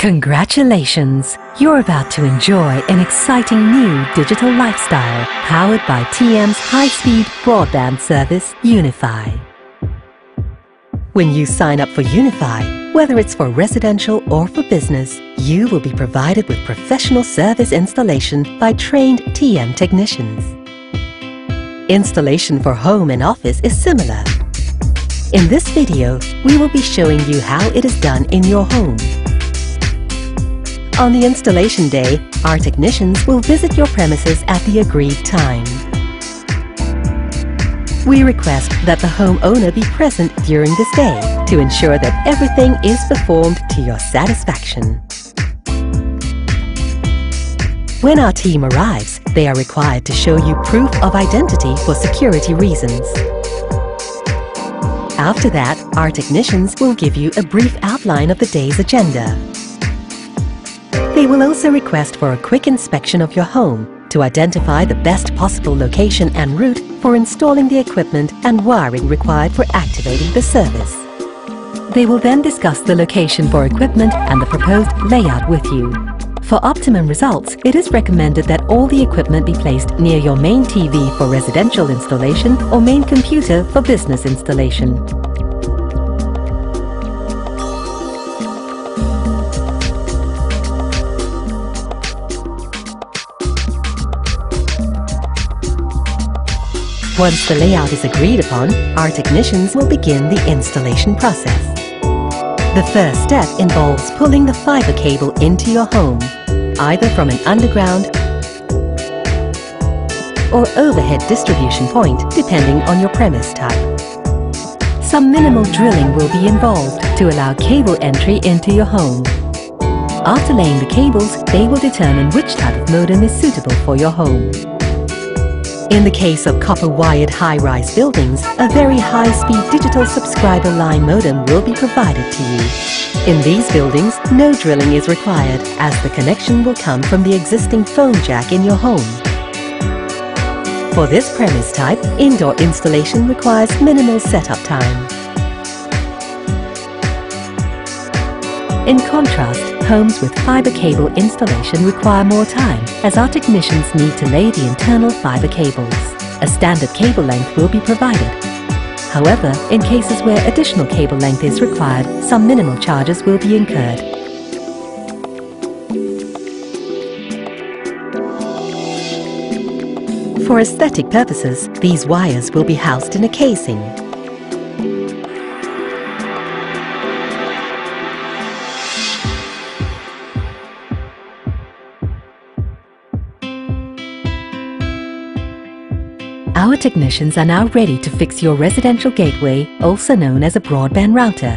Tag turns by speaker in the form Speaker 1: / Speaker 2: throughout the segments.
Speaker 1: Congratulations! You're about to enjoy an exciting new digital lifestyle powered by TM's high-speed broadband service, Unifi. When you sign up for Unifi, whether it's for residential or for business, you will be provided with professional service installation by trained TM technicians. Installation for home and office is similar. In this video, we will be showing you how it is done in your home. On the installation day, our technicians will visit your premises at the agreed time. We request that the homeowner be present during this day to ensure that everything is performed to your satisfaction. When our team arrives, they are required to show you proof of identity for security reasons. After that, our technicians will give you a brief outline of the day's agenda. They will also request for a quick inspection of your home to identify the best possible location and route for installing the equipment and wiring required for activating the service. They will then discuss the location for equipment and the proposed layout with you. For optimum results, it is recommended that all the equipment be placed near your main TV for residential installation or main computer for business installation. Once the layout is agreed upon, our technicians will begin the installation process. The first step involves pulling the fiber cable into your home, either from an underground or overhead distribution point, depending on your premise type. Some minimal drilling will be involved to allow cable entry into your home. After laying the cables, they will determine which type of modem is suitable for your home. In the case of copper-wired high-rise buildings, a very high-speed digital subscriber line modem will be provided to you. In these buildings, no drilling is required, as the connection will come from the existing phone jack in your home. For this premise type, indoor installation requires minimal setup time. In contrast, homes with fiber cable installation require more time, as our technicians need to lay the internal fiber cables. A standard cable length will be provided. However, in cases where additional cable length is required, some minimal charges will be incurred. For aesthetic purposes, these wires will be housed in a casing. Our technicians are now ready to fix your residential gateway, also known as a broadband router.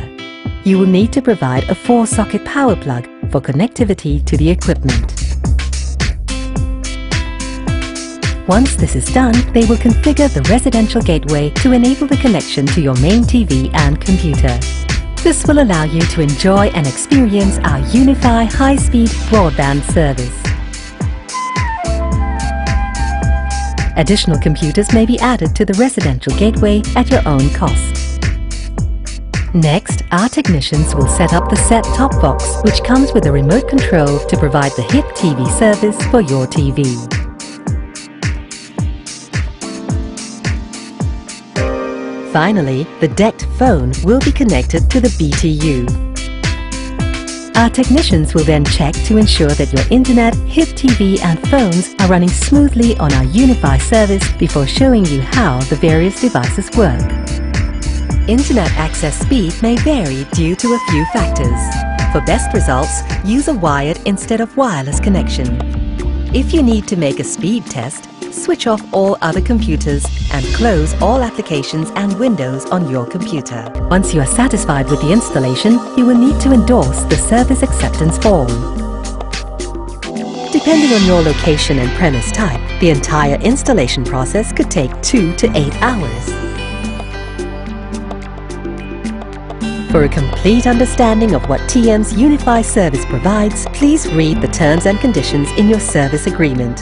Speaker 1: You will need to provide a 4-socket power plug for connectivity to the equipment. Once this is done, they will configure the residential gateway to enable the connection to your main TV and computer. This will allow you to enjoy and experience our Unifi high-speed broadband service. Additional computers may be added to the residential gateway at your own cost. Next, our technicians will set up the set-top box, which comes with a remote control to provide the HIP TV service for your TV. Finally, the decked phone will be connected to the BTU. Our technicians will then check to ensure that your internet, HIP TV and phones are running smoothly on our Unifi service before showing you how the various devices work. Internet access speed may vary due to a few factors. For best results, use a wired instead of wireless connection. If you need to make a speed test, switch off all other computers and close all applications and windows on your computer. Once you are satisfied with the installation, you will need to endorse the service acceptance form. Depending on your location and premise type, the entire installation process could take 2 to 8 hours. For a complete understanding of what TM's Unifi service provides, please read the terms and conditions in your service agreement.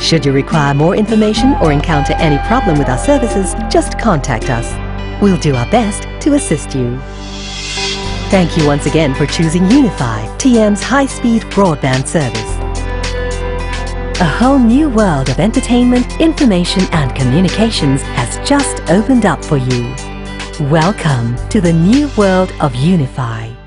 Speaker 1: Should you require more information or encounter any problem with our services, just contact us. We'll do our best to assist you. Thank you once again for choosing Unifi, TM's high-speed broadband service. A whole new world of entertainment, information and communications has just opened up for you. Welcome to the new world of Unifi.